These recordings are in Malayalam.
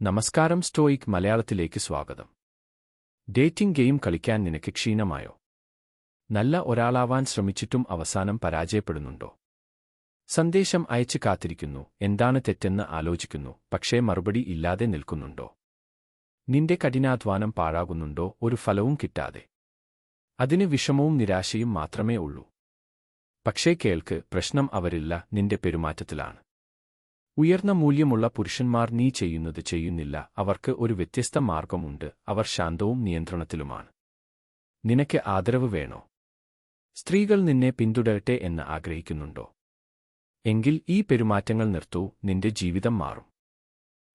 നമസ്കാരം സ്റ്റോയിക് മലയാളത്തിലേക്ക് സ്വാഗതം. ഡേറ്റിംഗ് ഗെയിം കളിക്കാൻ നിനക്ക് ക്ഷീണമായോ? നല്ല ഒരാളാവാൻ ശ്രമിച്ചിട്ടും അവസാനം പരാജയപ്പെടുന്നുണ്ടോ? സന്ദേശം അയച്ച് കാത്തിരിക്കുന്നു, എന്താണ് തെറ്റെന്ന് ആലോചിക്കുന്നു, പക്ഷേ മറുപടി ഇല്ലാതെ നിൽക്കുന്നുണ്ടോ? നിന്റെ കഠിനാധ്വാനം പാഴാകുന്നുണ്ടോ ഒരു ഫലവും കിട്ടാതെ? അതിന് വിഷമവും നിരാശയും മാത്രമേ ഉള്ളൂ. പക്ഷേ കേൾക്ക്, പ്രശ്നം അവരില്ല, നിന്റെ പെരുമാറ്റത്തിലാണ്. ഉയർന്ന മൂല്യമുള്ള പുരുഷന്മാർ നീ ചെയ്യുന്നത് ചെയ്യുന്നില്ല. അവർക്ക് ഒരു വ്യത്യസ്ത മാർഗമുണ്ട്. അവർ ശാന്തവും നിയന്ത്രണത്തിലുമാണ്. നിനക്ക് ആദരവ് വേണോ? സ്ത്രീകൾ നിന്നെ പിന്തുടരട്ടെ എന്ന് ആഗ്രഹിക്കുന്നുണ്ടോ? എങ്കിൽ ഈ പെരുമാറ്റങ്ങൾ നിർത്തൂ, നിന്റെ ജീവിതം മാറും.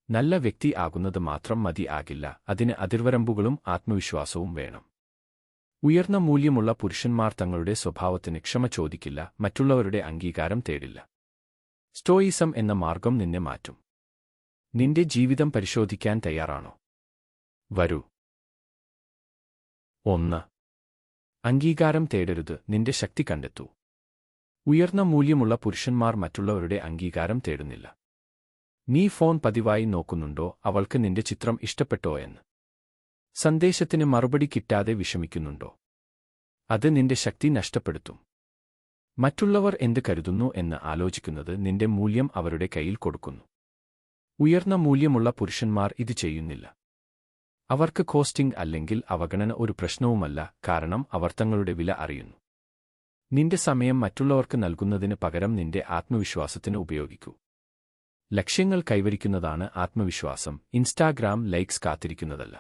നല്ല വ്യക്തി ആകുന്നത് മാത്രം മതി ആകില്ല, അതിന് അതിർവരമ്പുകളും ആത്മവിശ്വാസവും വേണം. ഉയർന്ന മൂല്യമുള്ള പുരുഷന്മാർ തങ്ങളുടെ സ്വഭാവത്തിന് ക്ഷമ ചോദിക്കില്ല, മറ്റുള്ളവരുടെ അംഗീകാരം തേടില്ല. സ്റ്റോയിസം എന്ന മാർഗം നിന്നെ മാറ്റും. നിന്റെ ജീവിതം പരിശോധിക്കാൻ തയ്യാറാണോ? വരൂ. 1. അംഗീകാരം തേടരുത്, നിന്റെ ശക്തി കണ്ടെത്തൂ. ഉയർന്ന മൂല്യമുള്ള പുരുഷന്മാർ മറ്റുള്ളവരുടെ അംഗീകാരം തേടുന്നില്ല. നീ ഫോൺ പതിവായി നോക്കുന്നുണ്ടോ? അവൾക്ക് നിന്റെ ചിത്രം ഇഷ്ടപ്പെട്ടോ എന്ന്? സന്ദേശത്തിന് മറുപടി കിട്ടാതെ വിഷമിക്കുന്നുണ്ടോ? അത് നിന്റെ ശക്തി നഷ്ടപ്പെടുത്തും. മറ്റുള്ളവർ എന്ത് കരുതുന്നു എന്ന് ആലോചിക്കുന്നത് നിന്റെ മൂല്യം അവരുടെ കയ്യിൽ കൊടുക്കുന്നു. ഉയർന്ന മൂല്യമുള്ള പുരുഷന്മാർ ഇത് ചെയ്യുന്നില്ല. അവർക്ക് കോസ്റ്റിംഗ് അല്ലെങ്കിൽ അവഗണന ഒരു പ്രശ്നവുമല്ല, കാരണം അവർ തങ്ങളുടെ വില അറിയുന്നു. നിന്റെ സമയം മറ്റുള്ളവർക്ക് നൽകുന്നതിന് പകരം നിന്റെ ആത്മവിശ്വാസത്തിന് ഉപയോഗിക്കൂ. ലക്ഷ്യങ്ങൾ കൈവരിക്കുന്നതാണ് ആത്മവിശ്വാസം, ഇൻസ്റ്റാഗ്രാം ലൈക്സ് കാത്തിരിക്കുന്നതല്ല.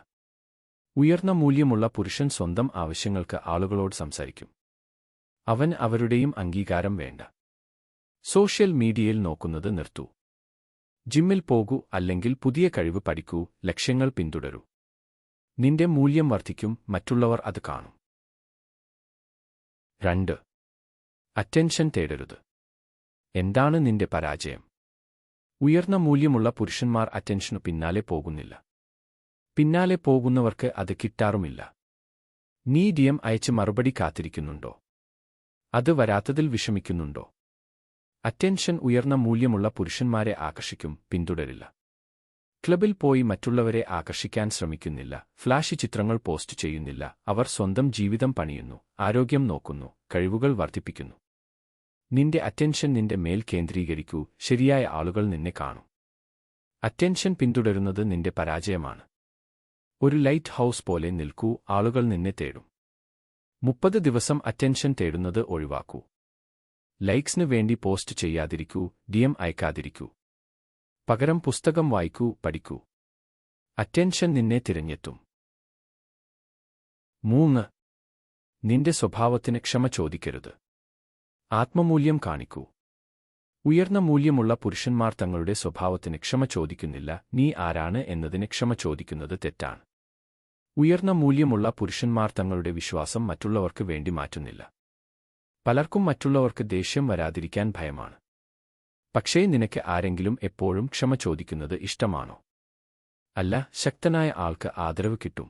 ഉയർന്ന മൂല്യമുള്ള പുരുഷൻ സ്വന്തം ആവശ്യങ്ങൾക്ക് ആളുകളോട് സംസാരിക്കും. അവൻ അവരുടെയും അംഗീകാരം വേണ്ട. സോഷ്യൽ മീഡിയയിൽ നോക്കുന്നത് നിർത്തൂ. ജിമ്മിൽ പോകൂ, അല്ലെങ്കിൽ പുതിയ കഴിവ് പഠിക്കൂ, ലക്ഷ്യങ്ങൾ പിന്തുടരൂ. നിന്റെ മൂല്യം വർദ്ധിക്കും, മറ്റുള്ളവർ അത് കാണും. 2. അറ്റൻഷൻ തേടരുത്. എന്താണ് നിന്റെ പരാജയം? ഉയർന്ന മൂല്യമുള്ള പുരുഷന്മാർ അറ്റൻഷനു പിന്നാലെ പോകുന്നില്ല. പിന്നാലെ പോകുന്നവർക്ക് അത് കിട്ടാറുമില്ല. നീ DM അയച്ച് മറുപടി കാത്തിരിക്കുന്നുണ്ടോ? അത് വരാത്തതിൽ വിഷമിക്കുന്നുണ്ടോ? അറ്റൻഷൻ ഉയർന്ന മൂല്യമുള്ള പുരുഷന്മാരെ ആകർഷിക്കും, പിന്തുടരില്ല. ക്ലബിൽ പോയി മറ്റുള്ളവരെ ആകർഷിക്കാൻ ശ്രമിക്കുന്നില്ല. ഫ്ലാഷി ചിത്രങ്ങൾ പോസ്റ്റ് ചെയ്യുന്നില്ല. അവർ സ്വന്തം ജീവിതം പണിയുന്നു, ആരോഗ്യം നോക്കുന്നു, കഴിവുകൾ വർദ്ധിപ്പിക്കുന്നു. നിന്റെ അറ്റൻഷൻ നിന്റെ മേൽ കേന്ദ്രീകരിക്കൂ, ശരിയായ ആളുകൾ നിന്നെ കാണും. അറ്റൻഷൻ പിന്തുടരുന്നത് നിന്റെ പരാജയമാണ്. ഒരു ലൈറ്റ് ഹൗസ് പോലെ നിൽക്കൂ, ആളുകൾ നിന്നെ തേടും. 30 ദിവസം അറ്റൻഷൻ തേടുന്നത് ഒഴിവാക്കൂ. ലൈക്സിന് വേണ്ടി പോസ്റ്റ് ചെയ്യാതിരിക്കൂ, DM അയക്കാതിരിക്കൂ. പകരം പുസ്തകം വായിക്കൂ, പഠിക്കൂ. അറ്റൻഷൻ നിന്നെ തിരഞ്ഞെത്തും. 3. നിന്റെ സ്വഭാവത്തിന് ക്ഷമ ചോദിക്കരുത്. ആത്മമൂല്യം കാണിക്കൂ. ഉയർന്ന മൂല്യമുള്ള പുരുഷന്മാർ തങ്ങളുടെ സ്വഭാവത്തിന് ക്ഷമ ചോദിക്കുന്നില്ല. നീ ആരാണ് എന്നതിന് ക്ഷമ ചോദിക്കുന്നത് തെറ്റാണ്. ഉയർന്ന മൂല്യമുള്ള പുരുഷന്മാർ തങ്ങളുടെ വിശ്വാസം മറ്റുള്ളവർക്ക് വേണ്ടി മാറ്റുന്നില്ല. പലർക്കും മറ്റുള്ളവർക്ക് ദേഷ്യം വരാതിരിക്കാൻ ഭയമാണ്. പക്ഷേ നിനക്ക് ആരെങ്കിലും എപ്പോഴും ക്ഷമ ചോദിക്കുന്നത് ഇഷ്ടമാണോ? അല്ല, ശക്തനായ ആൾക്ക് ആദരവ് കിട്ടും.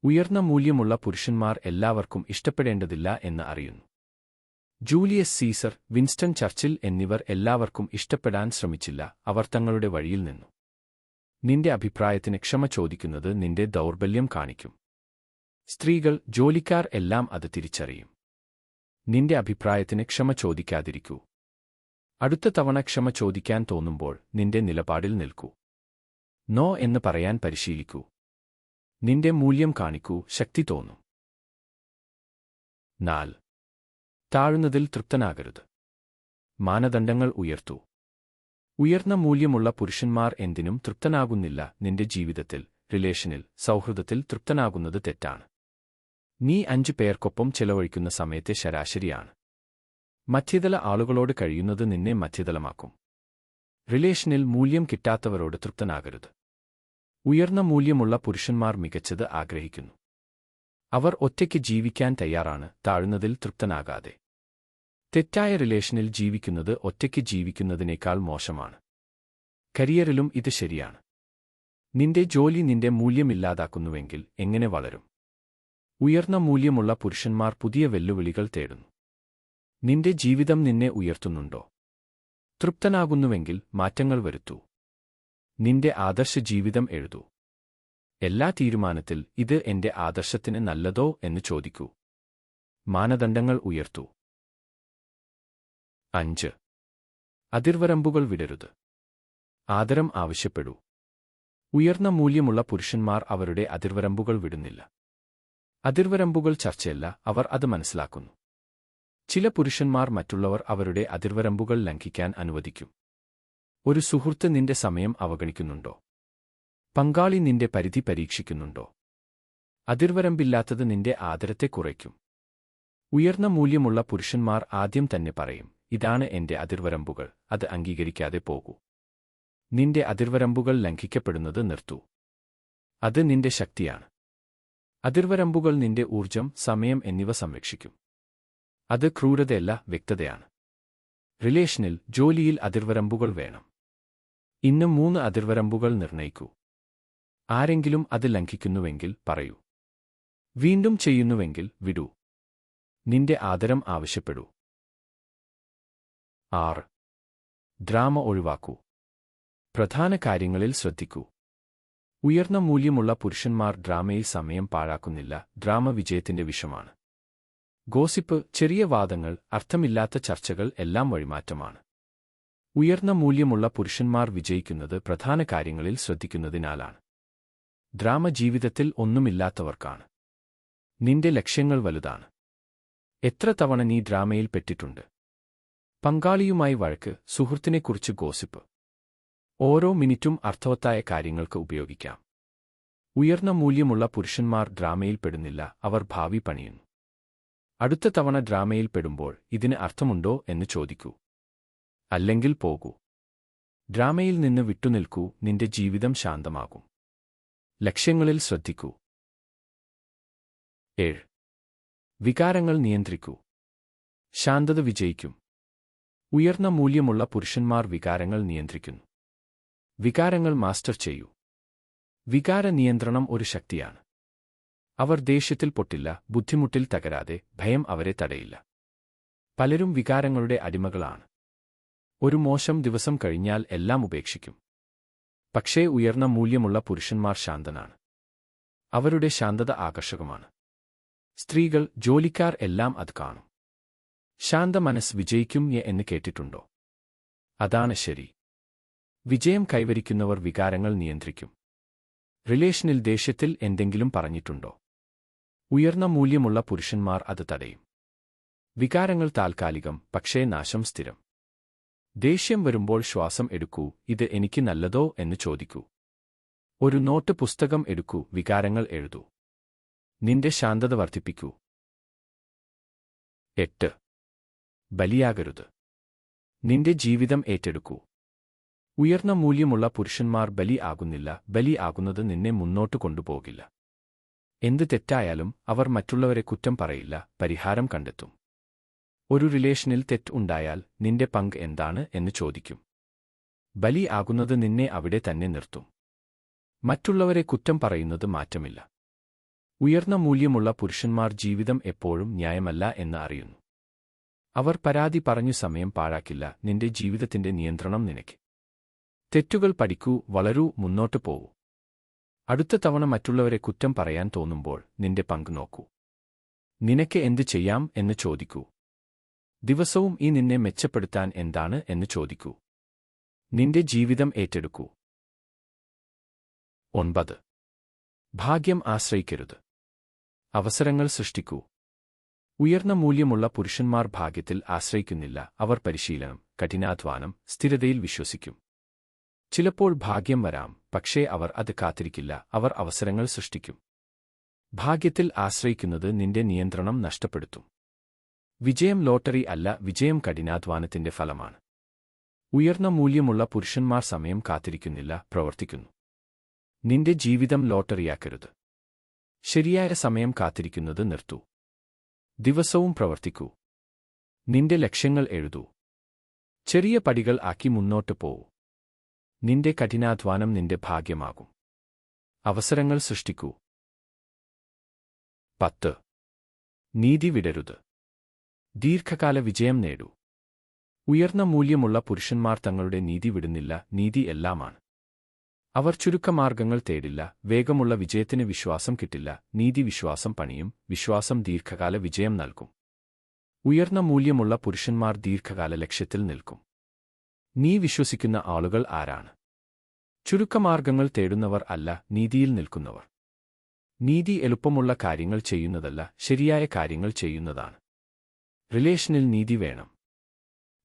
ഉയർന്ന മൂല്യമുള്ള പുരുഷന്മാർ എല്ലാവർക്കും ഇഷ്ടപ്പെടേണ്ടതില്ല എന്ന് അറിയുന്നു. ജൂലിയസ് സീസർ, വിൻസ്റ്റൺ ചർച്ചിൽ എന്നിവർ എല്ലാവർക്കും ഇഷ്ടപ്പെടാൻ ശ്രമിച്ചില്ല, അവർ തങ്ങളുടെ വഴിയിൽ നിന്നു. നിന്റെ അഭിപ്രായത്തിന് ക്ഷമ ചോദിക്കുന്നത് നിന്റെ ദൗർബല്യം കാണിക്കും. സ്ത്രീകൾ, ജോലിക്കാർ എല്ലാം അത് തിരിച്ചറിയും. നിന്റെ അഭിപ്രായത്തിന് ക്ഷമ ചോദിക്കാതിരിക്കൂ. അടുത്ത തവണ ക്ഷമ ചോദിക്കാൻ തോന്നുമ്പോൾ നിന്റെ നിലപാടിൽ നിൽക്കൂ. നോ എന്ന് പറയാൻ പരിശീലിക്കൂ. നിന്റെ മൂല്യം കാണിക്കൂ, ശക്തി തോന്നും. 4. താഴുന്നതിൽ തൃപ്തനാകരുത്. മാനദണ്ഡങ്ങൾ ഉയർത്തൂ. ഉയർന്ന മൂല്യമുള്ള പുരുഷന്മാർ എന്തിനും തൃപ്തനാകുന്നില്ല. നിന്റെ ജീവിതത്തിൽ, റിലേഷനിൽ, സൗഹൃദത്തിൽ തൃപ്തനാകുന്നത് തെറ്റാണ്. നീ 5 പേർക്കൊപ്പം ചെലവഴിക്കുന്ന സമയത്തെ ശരാശരിയാണ്. മധ്യതല ആളുകളോട് കഴിയുന്നത് നിന്നെ മധ്യതലമാക്കും. റിലേഷനിൽ മൂല്യം കിട്ടാത്തവരോട് തൃപ്തനാകരുത്. ഉയർന്ന മൂല്യമുള്ള പുരുഷന്മാർ മികച്ചത് ആഗ്രഹിക്കുന്നു. അവർ ഒറ്റയ്ക്ക് ജീവിക്കാൻ തയ്യാറാണ്, താഴുന്നതിൽ തൃപ്തനാകാതെ. തെറ്റായ റിലേഷനിൽ ജീവിക്കുന്നത് ഒറ്റയ്ക്ക് ജീവിക്കുന്നതിനേക്കാൾ മോശമാണ്. കരിയറിലും ഇത് ശരിയാണ്. നിന്റെ ജോലി നിന്റെ മൂല്യമില്ലാതാക്കുന്നുവെങ്കിൽ എങ്ങനെ വളരും? ഉയർന്ന മൂല്യമുള്ള പുരുഷന്മാർ പുതിയ വെല്ലുവിളികൾ തേടുന്നു. നിന്റെ ജീവിതം നിന്നെ ഉയർത്തുന്നുണ്ടോ? തൃപ്തനാകുന്നുവെങ്കിൽ മാറ്റങ്ങൾ വരുത്തൂ. നിന്റെ ആദർശ ജീവിതം എഴുതൂ. എല്ലാ തീരുമാനത്തിൽ ഇത് എന്റെ ആദർശത്തിന് നല്ലതോ എന്ന് ചോദിക്കൂ. മാനദണ്ഡങ്ങൾ ഉയർത്തൂ. 5. അതിർവരമ്പുകൾ വിടരുത്. ആദരം ആവശ്യപ്പെടൂ. ഉയർന്ന മൂല്യമുള്ള പുരുഷന്മാർ അവരുടെ അതിർവരമ്പുകൾ വിടുന്നില്ല. അതിർവരമ്പുകൾ ചർച്ചയല്ല, അവർ അത് മനസ്സിലാക്കുന്നു. ചില പുരുഷന്മാർ മറ്റുള്ളവർ അവരുടെ അതിർവരമ്പുകൾ ലംഘിക്കാൻ അനുവദിക്കും. ഒരു സുഹൃത്ത് നിന്റെ സമയം അവഗണിക്കുന്നുണ്ടോ? പങ്കാളി നിന്റെ പരിധി പരീക്ഷിക്കുന്നുണ്ടോ? അതിർവരമ്പില്ലാത്തത് നിന്റെ ആദരത്തെ കുറയ്ക്കും. ഉയർന്ന മൂല്യമുള്ള പുരുഷന്മാർ ആദ്യം തന്നെ പറയും, ഇതാണ് എന്റെ അതിർവരമ്പുകൾ, അത് അംഗീകരിക്കാതെ പോകൂ. നിന്റെ അതിർവരമ്പുകൾ ലംഘിക്കപ്പെടുന്നത് നിർത്തൂ. അത് നിന്റെ ശക്തിയാണ്. അതിർവരമ്പുകൾ നിന്റെ ഊർജം, സമയം എന്നിവ സംരക്ഷിക്കും. അത് ക്രൂരതയല്ല, വ്യക്തതയാണ്. റിലേഷനിൽ, ജോലിയിൽ അതിർവരമ്പുകൾ വേണം. ഇന്ന് 3 അതിർവരമ്പുകൾ നിർണയിക്കൂ. ആരെങ്കിലും അത് ലംഘിക്കുന്നുവെങ്കിൽ പറയൂ. വീണ്ടും ചെയ്യുന്നുവെങ്കിൽ വിടൂ. നിന്റെ ആദരം ആവശ്യപ്പെടൂ. 6. ഡ്രാമ ഒഴിവാക്കൂ. പ്രധാന കാര്യങ്ങളിൽ ശ്രദ്ധിക്കൂ. ഉയർന്ന മൂല്യമുള്ള പുരുഷന്മാർ ഡ്രാമയിൽ സമയം പാഴാക്കുന്നില്ല. ഡ്രാമ വിജയത്തിന്റെ വിഷമാണ്. ഗോസിപ്പ്, ചെറിയ വാദങ്ങൾ, അർത്ഥമില്ലാത്ത ചർച്ചകൾ എല്ലാം വഴിമാറ്റമാണ്. ഉയർന്ന മൂല്യമുള്ള പുരുഷന്മാർ വിജയിക്കുന്നത് പ്രധാന കാര്യങ്ങളിൽ ശ്രദ്ധിക്കുന്നതിനാലാണ്. ഡ്രാമ ജീവിതത്തിൽ ഒന്നുമില്ലാത്തവർക്കാണ്. നിന്റെ ലക്ഷ്യങ്ങൾ വലുതാണ്. എത്ര തവണ നീ ഡ്രാമയിൽ പെട്ടിട്ടുണ്ട്? പങ്കാളിയുമായി വഴക്ക്, സുഹൃത്തിനെക്കുറിച്ച് ഗോസിപ്പ്. ഓരോ മിനിറ്റും അർത്ഥവത്തായ കാര്യങ്ങൾക്ക് ഉപയോഗിക്കാം. ഉയർന്ന മൂല്യമുള്ള പുരുഷന്മാർ ഡ്രാമയിൽ പെടുന്നില്ല, അവർ ഭാവി പണിയുന്നു. അടുത്ത തവണ ഡ്രാമയിൽ പെടുമ്പോൾ ഇതിന് അർത്ഥമുണ്ടോ എന്ന് ചോദിക്കൂ. അല്ലെങ്കിൽ പോകൂ. ഡ്രാമയിൽ നിന്ന് വിട്ടുനിൽക്കൂ, നിന്റെ ജീവിതം ശാന്തമാകും. ലക്ഷ്യങ്ങളിൽ ശ്രദ്ധിക്കൂ. 7. വികാരങ്ങൾ നിയന്ത്രിക്കൂ. ശാന്തത വിജയിക്കും. ഉയർന്ന മൂല്യമുള്ള പുരുഷന്മാർ വികാരങ്ങൾ നിയന്ത്രിക്കുന്നു. വികാരങ്ങൾ മാസ്റ്റർ ചെയ്യൂ. വികാര നിയന്ത്രണം ഒരു ശക്തിയാണ്. അവർ ദേഷ്യത്തിൽ പൊട്ടില്ല, ബുദ്ധിമുട്ടിൽ തകരാതെ, ഭയം അവരെ തടയില്ല. പലരും വികാരങ്ങളുടെ അടിമകളാണ്. ഒരു മോശം ദിവസം കഴിഞ്ഞാൽ എല്ലാം ഉപേക്ഷിക്കും. പക്ഷേ ഉയർന്ന മൂല്യമുള്ള പുരുഷന്മാർ ശാന്തനാണ്. അവരുടെ ശാന്തത ആകർഷകമാണ്. സ്ത്രീകൾ, ജോലിക്കാർ എല്ലാം അത് കാണും. ശാന്ത മനസ്സ് വിജയിക്കും എന്ന് കേട്ടിട്ടുണ്ടോ? അതാണ് ശരി. വിജയം കൈവരിക്കുന്നവർ വികാരങ്ങൾ നിയന്ത്രിക്കും. റിലേഷനിൽ ദേഷ്യത്തിൽ എന്തെങ്കിലും പറഞ്ഞിട്ടുണ്ടോ? ഉയർന്ന മൂല്യമുള്ള പുരുഷന്മാർ അത് തടയും. വികാരങ്ങൾ താൽക്കാലികം, പക്ഷേ നാശം സ്ഥിരം. ദേഷ്യം വരുമ്പോൾ ശ്വാസം എടുക്കൂ. ഇത് എനിക്ക് നല്ലതോ എന്ന് ചോദിക്കൂ. ഒരു നോട്ട് പുസ്തകം എടുക്കൂ, വികാരങ്ങൾ എഴുതൂ. നിന്റെ ശാന്തത വർദ്ധിപ്പിക്കൂ. 8. ബലിയാകരുത്. നിന്റെ ജീവിതം ഏറ്റെടുക്കൂ. ഉയർന്ന മൂല്യമുള്ള പുരുഷന്മാർ ബലി ആകുന്നില്ല. ബലി ആകുന്നത് നിന്നെ മുന്നോട്ട് കൊണ്ടുപോകില്ല. എന്ത് തെറ്റായാലും അവർ മറ്റുള്ളവരെ കുറ്റം പറയില്ല, പരിഹാരം കണ്ടെത്തും. ഒരു റിലേഷനിൽ തെറ്റ് ഉണ്ടായാൽ നിന്റെ പങ്ക് എന്താണ് എന്ന് ചോദിക്കും. ബലി ആകുന്നത് നിന്നെ അവിടെ തന്നെ നിർത്തും. മറ്റുള്ളവരെ കുറ്റം പറയുന്നത് മാറ്റമില്ല. ഉയർന്ന മൂല്യമുള്ള പുരുഷന്മാർ ജീവിതം എപ്പോഴും ന്യായമല്ല എന്ന് അറിയുന്നു. അവർ പരാതി പറഞ്ഞു സമയം പാഴാക്കില്ല. നിന്റെ ജീവിതത്തിന്റെ നിയന്ത്രണം നിനക്ക്. തെറ്റുകൾ പഠിക്കൂ, വളരൂ, മുന്നോട്ട് പോവൂ. അടുത്ത തവണ മറ്റുള്ളവരെ കുറ്റം പറയാൻ തോന്നുമ്പോൾ നിന്റെ പങ്ക് നോക്കൂ. നിനക്ക് എന്ത് ചെയ്യാം എന്ന് ചോദിക്കൂ. ദിവസവും ഈ നിന്നെ മെച്ചപ്പെടുത്താൻ എന്താണ് എന്ന് ചോദിക്കൂ. നിന്റെ ജീവിതം ഏറ്റെടുക്കൂ. 9. ഭാഗ്യം ആശ്രയിക്കരുത്. അവസരങ്ങൾ സൃഷ്ടിക്കൂ. ഉയർന്ന മൂല്യമുള്ള പുരുഷന്മാർ ഭാഗ്യത്തിൽ ആശ്രയിക്കുന്നില്ല. അവർ പരിശീലനം, കഠിനാധ്വാനം, സ്ഥിരതയിൽ വിശ്വസിക്കും. ചിലപ്പോൾ ഭാഗ്യം വരാം, പക്ഷേ അവർ അത് കാത്തിരിക്കില്ല. അവർ അവസരങ്ങൾ സൃഷ്ടിക്കും. ഭാഗ്യത്തിൽ ആശ്രയിക്കുന്നത് നിന്റെ നിയന്ത്രണം നഷ്ടപ്പെടുത്തും. വിജയം ലോട്ടറി അല്ല, വിജയം കഠിനാധ്വാനത്തിന്റെ ഫലമാണ്. ഉയർന്ന മൂല്യമുള്ള പുരുഷന്മാർ സമയം കാത്തിരിക്കുന്നില്ല, പ്രവർത്തിക്കുന്നു. നിന്റെ ജീവിതം ലോട്ടറിയാക്കരുത്. ശരിയായ സമയം കാത്തിരിക്കുന്നത് നിർത്തൂ. ദിവസവും പ്രവർത്തിക്കൂ. നിന്റെ ലക്ഷ്യങ്ങൾ എഴുതൂ. ചെറിയ പടികൾ ആക്കി മുന്നോട്ട് പോവൂ. നിന്റെ കഠിനാധ്വാനം നിന്റെ ഭാഗ്യമാകും. അവസരങ്ങൾ സൃഷ്ടിക്കൂ. 10. നീതി വിടരുത്. ദീർഘകാല വിജയം നേടൂ. ഉയർന്ന മൂല്യമുള്ള പുരുഷന്മാർ തങ്ങളുടെ നീതി വിടുന്നില്ല. നീതി എല്ലാമാണ്. അവർ ചുരുക്കമാർഗങ്ങൾ തേടില്ല. വേഗമുള്ള വിജയത്തിന് വിശ്വാസം കിട്ടില്ല. നീതി വിശ്വാസം പണിയും. വിശ്വാസം ദീർഘകാല വിജയം നൽകും. ഉയർന്ന മൂല്യമുള്ള പുരുഷന്മാർ ദീർഘകാല ലക്ഷ്യത്തിൽ നിൽക്കും. നീ വിശ്വസിക്കുന്ന ആളുകൾ ആരാണ്? ചുരുക്കമാർഗങ്ങൾ തേടുന്നവർ അല്ല, നീതിയിൽ നിൽക്കുന്നവർ. നീതി എളുപ്പമുള്ള കാര്യങ്ങൾ ചെയ്യുന്നതല്ല, ശരിയായ കാര്യങ്ങൾ ചെയ്യുന്നതാണ്. റിലേഷനിൽ നീതി വേണം.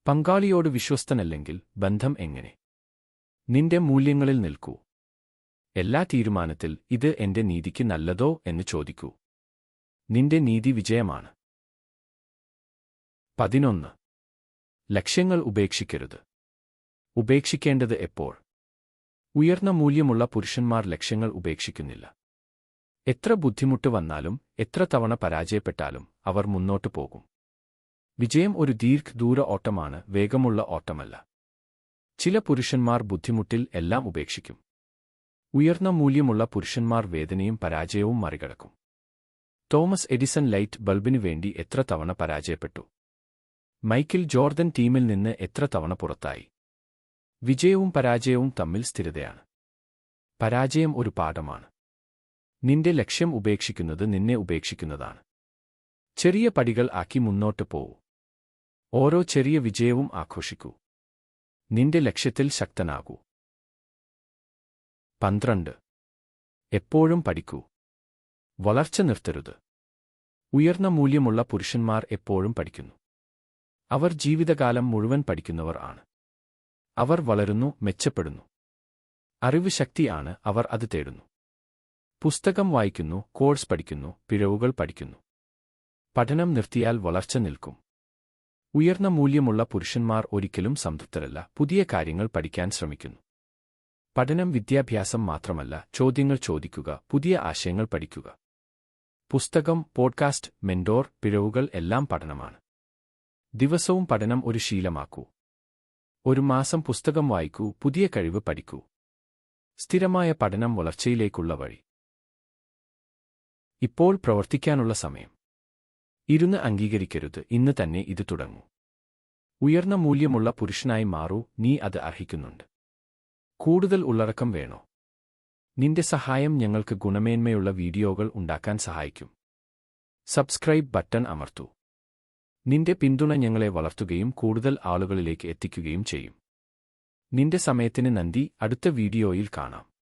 പങ്കാളിയോട് വിശ്വസ്തനല്ലെങ്കിൽ ബന്ധം എങ്ങനെ? നിന്റെ മൂല്യങ്ങളിൽ നിൽക്കൂ. എല്ലാ തീരുമാനത്തിൽ ഇത് എന്റെ നീതിക്ക് നല്ലതോ എന്ന് ചോദിക്കൂ. നിന്റെ നീതി വിജയമാണ്. 11. ലക്ഷ്യങ്ങൾ ഉപേക്ഷിക്കരുത്. ഉപേക്ഷിക്കേണ്ടത് എപ്പോൾ? ഉയർന്ന മൂല്യമുള്ള പുരുഷന്മാർ ലക്ഷ്യങ്ങൾ ഉപേക്ഷിക്കുന്നില്ല. എത്ര ബുദ്ധിമുട്ട് വന്നാലും എത്ര തവണ പരാജയപ്പെട്ടാലും അവർ മുന്നോട്ടു പോകും. വിജയം ഒരു ദീർഘദൂര ഓട്ടമാണ്, വേഗമുള്ള ഓട്ടമല്ല. ചില പുരുഷന്മാർ ബുദ്ധിമുട്ടിൽ എല്ലാം ഉപേക്ഷിക്കും. ഉയർന്ന മൂല്യമുള്ള പുരുഷന്മാർ വേദനയും പരാജയവും മറികടക്കും. തോമസ് എഡിസൺ ലൈറ്റ് ബൾബിനു വേണ്ടി എത്ര തവണ പരാജയപ്പെട്ടു? മൈക്കിൾ ജോർദൻ ടീമിൽ നിന്ന് എത്ര തവണ പുറത്തായി? വിജയവും പരാജയവും തമ്മിൽ സ്ഥിരതയാണ്. പരാജയം ഒരു പാഠമാണ്. നിന്റെ ലക്ഷ്യം ഉപേക്ഷിക്കുന്നത് നിന്നെ ഉപേക്ഷിക്കുന്നതാണ്. ചെറിയ പടികൾ ആക്കി മുന്നോട്ട് പോവൂ. ഓരോ ചെറിയ വിജയവും ആഘോഷിക്കൂ. നിന്റെ ലക്ഷ്യത്തിൽ ശക്തനാകൂ. 12. എപ്പോഴും പഠിക്കൂ. വളർച്ച നിർത്തരുത്. ഉയർന്ന മൂല്യമുള്ള പുരുഷന്മാർ എപ്പോഴും പഠിക്കുന്നു. അവർ ജീവിതകാലം മുഴുവൻ പഠിക്കുന്നവർ ആണ്. അവർ വളരുന്നു, മെച്ചപ്പെടുന്നു. അറിവ് ശക്തിയാണ്, അവർ അത് തേടുന്നു. പുസ്തകം വായിക്കുന്നു, കോഴ്സ് പഠിക്കുന്നു, പിഴവുകൾ പഠിക്കുന്നു. പഠനം നിർത്തിയാൽ വളർച്ച നിൽക്കും. ഉയർന്ന മൂല്യമുള്ള പുരുഷന്മാർ ഒരിക്കലും സംതൃപ്തരല്ല, പുതിയ കാര്യങ്ങൾ പഠിക്കാൻ ശ്രമിക്കുന്നു. പഠനം വിദ്യാഭ്യാസം മാത്രമല്ല, ചോദ്യങ്ങൾ ചോദിക്കുക, പുതിയ ആശയങ്ങൾ പഠിക്കുക. പുസ്തകം, പോഡ്കാസ്റ്റ്, മെന്റോർ, പിഴവുകൾ എല്ലാം പഠനമാണ്. ദിവസവും പഠനം ഒരു ശീലമാക്കൂ. ഒരു മാസം പുസ്തകം വായിക്കൂ, പുതിയ കഴിവ് പഠിക്കൂ. സ്ഥിരമായ പഠനം വളർച്ചയിലേക്കുള്ള വഴി. ഇപ്പോൾ പ്രവർത്തിക്കാനുള്ള സമയം. ഇരുന്ന് അംഗീകരിക്കരുത്, ഇന്ന് തന്നെ ഇത് തുടങ്ങൂ. ഉയർന്ന മൂല്യമുള്ള പുരുഷനായി മാറൂ, നീ അത് അർഹിക്കുന്നുണ്ട്. കൂടുതൽ ഉള്ളടക്കം വേണോ? നിന്റെ സഹായം ഞങ്ങൾക്ക് ഗുണമേന്മയുള്ള വീഡിയോകൾ ഉണ്ടാക്കാൻ സഹായിക്കും. സബ്സ്ക്രൈബ് ബട്ടൺ അമർത്തൂ. നിന്റെ പിന്തുണ ഞങ്ങളെ വളർത്തുകയും കൂടുതൽ ആളുകളിലേക്ക് എത്തിക്കുകയും ചെയ്യും. നിന്റെ സമയത്തിന് നന്ദി. അടുത്ത വീഡിയോയിൽ കാണാം.